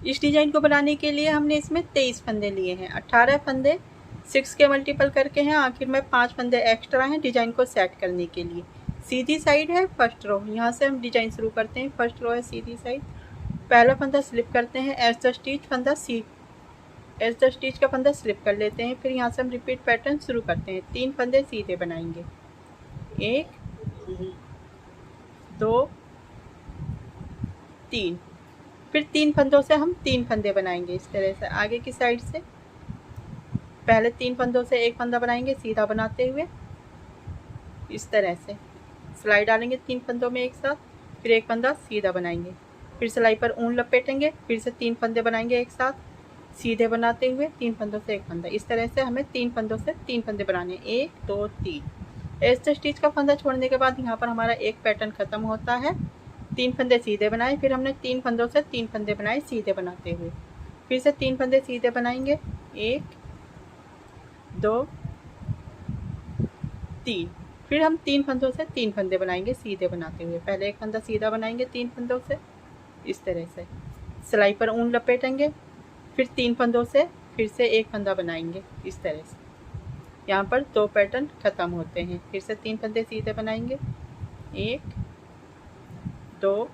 इस डिज़ाइन को बनाने के लिए हमने इसमें 23 फंदे लिए हैं। 18 फंदे 6 के मल्टीपल करके हैं, आखिर में 5 फंदे एक्स्ट्रा हैं डिज़ाइन को सेट करने के लिए। सीधी साइड है फर्स्ट रो, यहाँ से हम डिज़ाइन शुरू करते हैं। फर्स्ट रो है सीधी साइड, पहला फंदा स्लिप करते हैं, एज द स्टिच फंदा एज द स्टिच का फंदा स्लिप कर लेते हैं। फिर यहाँ से हम रिपीट पैटर्न शुरू करते हैं। 3 फंदे सीधे बनाएंगे, 1 2 3। फिर 3 फंदों से हम 3 फंदे बनाएंगे इस तरह से आगे की साइड से। पहले 3 फंदों से एक फंदा बनाएंगे सीधा बनाते हुए, इस तरह से सिलाई डालेंगे 3 फंदों में एक साथ, फिर एक फंदा सीधा बनाएंगे, फिर सिलाई पर ऊन लपेटेंगे, फिर से 3 फंदे बनाएंगे एक साथ सीधे बनाते हुए, 3 फंदों से एक फंदा। इस तरह से हमें 3 फंदों से 3 फंदे बनाने, 1 2 3। एज द स्टिच का फंदा छोड़ने के बाद यहाँ पर हमारा एक पैटर्न खत्म होता है। 3 फंदे सीधे बनाए, फिर हमने 3 फंदों से 3 फंदे बनाए सीधे बनाते हुए, फिर से 3 फंदे सीधे बनाएंगे, 1 2 3। फिर हम 3 फंदों से 3 फंदे बनाएंगे सीधे बनाते हुए। पहले एक फंदा सीधा बनाएंगे 3 फंदों से, इस तरह से सिलाई पर ऊन लपेटेंगे, फिर 3 फंदों से फिर से एक फंदा बनाएंगे इस तरह से। यहाँ पर 2 पैटर्न खत्म होते हैं। फिर से 3 फंदे सीधे बनाएंगे, 1 2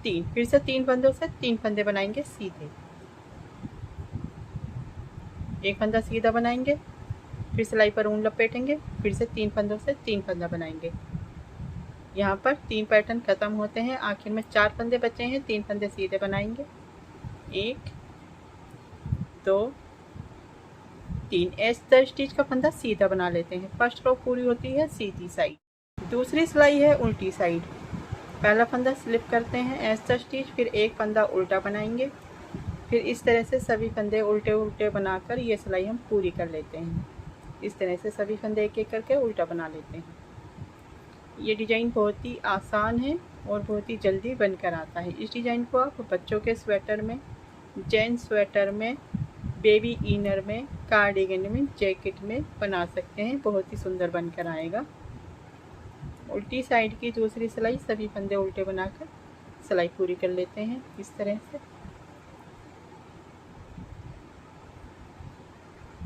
3। फिर से 3 फंदों से 3 फंदे बनाएंगे सीधे, एक फंदा सीधा बनाएंगे, फिर सिलाई पर ऊन लपेटेंगे, फिर से 3 फंदों से 3 फंदा बनाएंगे। यहाँ पर 3 पैटर्न खत्म होते हैं, आखिर में 4 फंदे बचे हैं। 3 फंदे सीधे बनाएंगे, 1 2 3। एज द स्टिच का फंदा सीधा बना लेते हैं। फर्स्ट रो पूरी होती है सीधी साइड, दूसरी सिलाई है उल्टी साइड। पहला फंदा स्लिप करते हैं एज द स्टिच, फिर एक फंदा उल्टा बनाएंगे, फिर इस तरह से सभी फंदे उल्टे उल्टे बनाकर ये सिलाई हम पूरी कर लेते हैं। इस तरह से सभी फंदे एक एक करके उल्टा बना लेते हैं। ये डिज़ाइन बहुत ही आसान है और बहुत ही जल्दी बनकर आता है। इस डिज़ाइन को आप बच्चों के स्वेटर में, जेंट्स स्वेटर में, बेबी इनर में, कार्डिगन में, जैकेट में बना सकते हैं। बहुत ही सुंदर बनकर आएगा। उल्टी साइड की दूसरी सिलाई सभी फंदे उल्टे बनाकर सिलाई पूरी कर लेते हैं इस तरह से।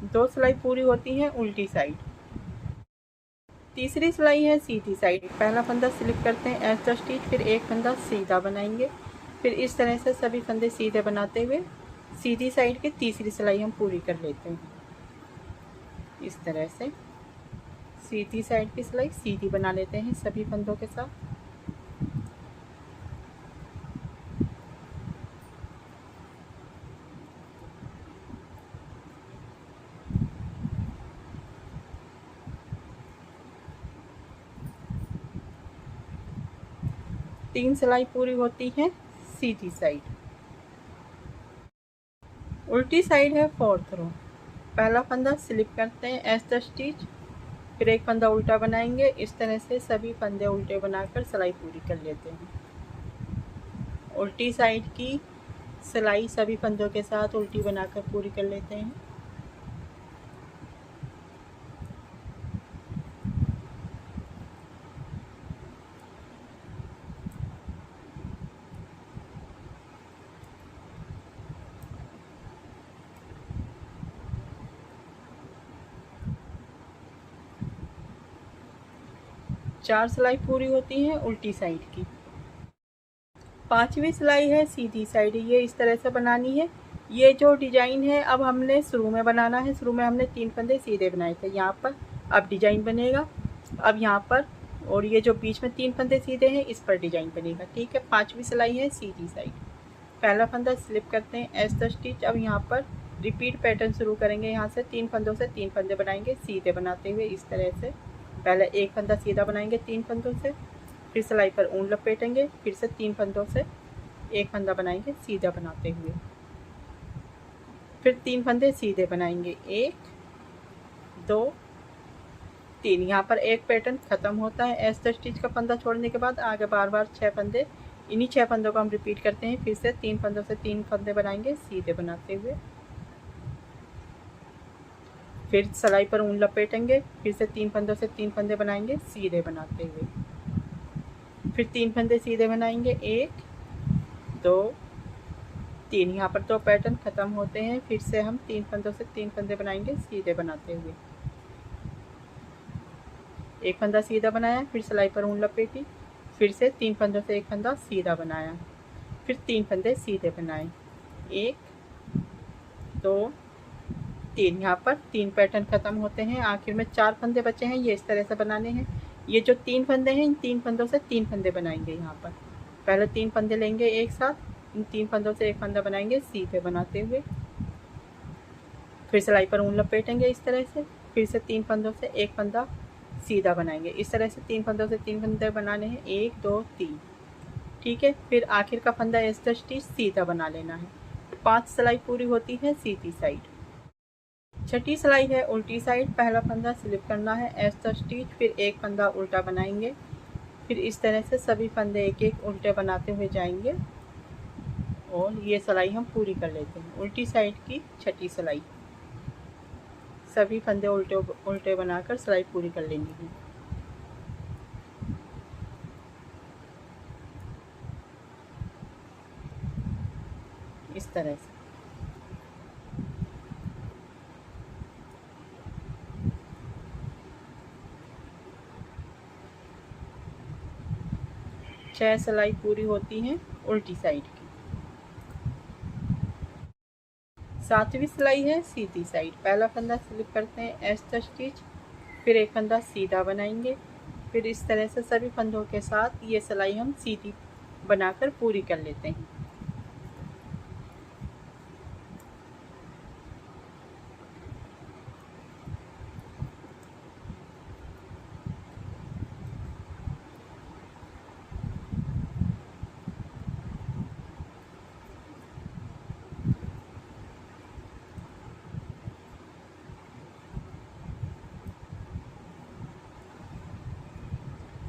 2 सिलाई पूरी होती है उल्टी साइड। तीसरी सिलाई है सीधी साइड। पहला फंदा स्लिप करते हैं एज द स्टिच, फिर एक फंदा सीधा बनाएंगे, फिर इस तरह से सभी फंदे सीधे बनाते हुए सीधी साइड की तीसरी सिलाई हम पूरी कर लेते हैं। इस तरह से सीधी साइड की सिलाई सीधी बना लेते हैं सभी फंदों के साथ। तीन सिलाई पूरी होती है सीधी साइड। उल्टी साइड है फोर्थ रो। पहला फंदा स्लिप करते हैं एज द स्टिच, फिर एक फंदा उल्टा बनाएंगे। इस तरह से सभी फंदे उल्टे बनाकर सिलाई पूरी कर लेते हैं। उल्टी साइड की सिलाई सभी फंदों के साथ उल्टी बनाकर पूरी कर लेते हैं। चार सिलाई पूरी होती है उल्टी साइड की। पांचवी सिलाई है सीधी साइड। ये इस तरह से बनानी है। ये जो डिजाइन है अब हमने शुरू में बनाना है। शुरू में हमने 3 फंदे सीधे बनाए थे, यहाँ पर अब डिजाइन बनेगा। अब यहाँ पर और ये जो बीच में 3 फंदे सीधे हैं इस पर डिजाइन बनेगा। ठीक है, पांचवी सिलाई है सीधी साइड। पहला फंदा स्लिप करते हैं एज द स्टिच। अब यहाँ पर रिपीट पैटर्न शुरू करेंगे। यहाँ से 3 फंदों से 3 फंदे बनाएंगे सीधे बनाते हुए इस तरह से। पहले एक फंदा सीधा बनाएंगे 3 फंदों से, फिर सिलाई पर ऊन लपेटेंगे, फिर से 3 फंदों से एक फंदा बनाएंगे सीधा बनाते हुए, फिर 3 फंदे सीधे बनाएंगे, 1 2 3। यहाँ पर एक पैटर्न खत्म होता है। एज द स्टिच का फंदा छोड़ने के बाद आगे बार बार 6 फंदे, इन्हीं 6 फंदों को हम रिपीट करते हैं। फिर से 3 फंदों से 3 फंदे बनाएंगे सीधे बनाते हुए, फिर सिलाई पर ऊन लपेटेंगे, फिर से 3 फंदों से 3 फंदे बनाएंगे सीधे बनाते हुए, फिर 3 फंदे सीधे बनाएंगे, 1 2 3। यहाँ पर 2 पैटर्न ख़त्म होते हैं, फिर से हम 3 फंदों से 3 फंदे बनाएंगे सीधे बनाते हुए। एक फंदा सीधा बनाया, फिर सिलाई पर ऊन लपेटी, फिर से 3 फंदों से एक फंदा सीधा बनाया, फिर 3 फंदे सीधे बनाए, 1 2 3। यहाँ पर 3 पैटर्न ख़त्म होते हैं, आखिर में 4 फंदे बचे हैं, ये इस तरह से बनाने हैं। ये जो 3 फंदे हैं, इन 3 फंदों से 3 फंदे बनाएंगे। यहाँ पर पहले 3 फंदे लेंगे एक साथ, इन 3 फंदों से एक फंदा बनाएंगे सीधे बनाते हुए, फिर सिलाई पर ऊन लपेटेंगे इस तरह से, फिर से 3 फंदों से एक फंदा सीधा बनाएंगे। इस तरह से 3 फंदों से 3 फंदे बनाने हैं, 1 2 3। ठीक है, फिर आखिर का फंदा एक्स्ट्रा स्टिच सीधा बना लेना है। 5 सिलाई पूरी होती है सीधी साइड। छठी सिलाई है उल्टी साइड। पहला फंदा स्लिप करना है, एक्स्ट्रा स्टिच, फिर एक फंदा उल्टा बनाएंगे, फिर इस तरह से सभी फंदे एक एक उल्टे बनाते हुए जाएंगे और ये सिलाई हम पूरी कर लेते हैं। उल्टी साइड की छठी सिलाई, सभी फंदे उल्टे उल्टे बनाकर सिलाई पूरी कर लेनी है। इस तरह से छह सिलाई पूरी होती हैं उल्टी साइड की। 7वीं सिलाई है सीधी साइड। पहला फंदा स्लिप करते हैं, एक्स्ट्रा स्टिच, फिर एक फंदा सीधा बनाएंगे, फिर इस तरह से सभी फंदों के साथ ये सिलाई हम सीधी बनाकर पूरी कर लेते हैं।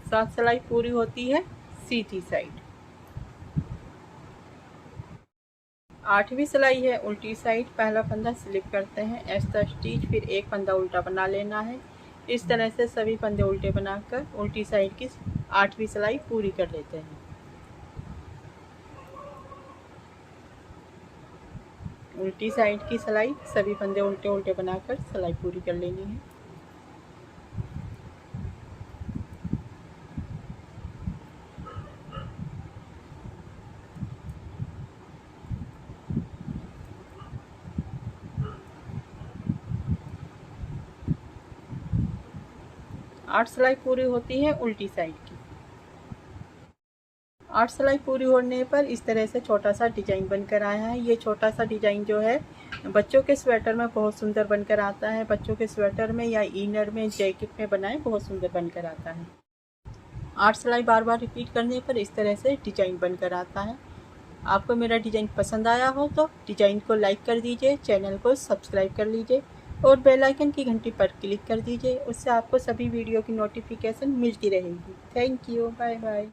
सात सिलाई पूरी होती है सीधी साइड। 8वीं सिलाई है उल्टी साइड। पहला फंदा स्लिप करते हैं, एक्स्ट्रा स्टिच, फिर एक फंदा उल्टा बना लेना है। इस तरह से सभी फंदे उल्टे बनाकर उल्टी साइड की 8वीं सिलाई पूरी कर लेते हैं। उल्टी साइड की सिलाई सभी फंदे उल्टे उल्टे बनाकर सिलाई पूरी कर लेनी है। आठ सिलाई पूरी होती है उल्टी साइड की। 8 सिलाई पूरी होने पर इस तरह से छोटा सा डिजाइन बनकर आया है। ये छोटा सा डिजाइन जो है बच्चों के स्वेटर में बहुत सुंदर बनकर आता है। बच्चों के स्वेटर में या इनर में, जैकेट में बनाए बहुत सुंदर बनकर आता है। 8 सिलाई बार बार रिपीट करने पर इस तरह से डिजाइन बनकर आता है। आपको मेरा डिजाइन पसंद आया हो तो डिजाइन को लाइक कर दीजिए, चैनल को सब्सक्राइब कर लीजिए और बेल आइकन की घंटी पर क्लिक कर दीजिए। उससे आपको सभी वीडियो की नोटिफिकेशन मिलती रहेगी। Thank you, bye bye.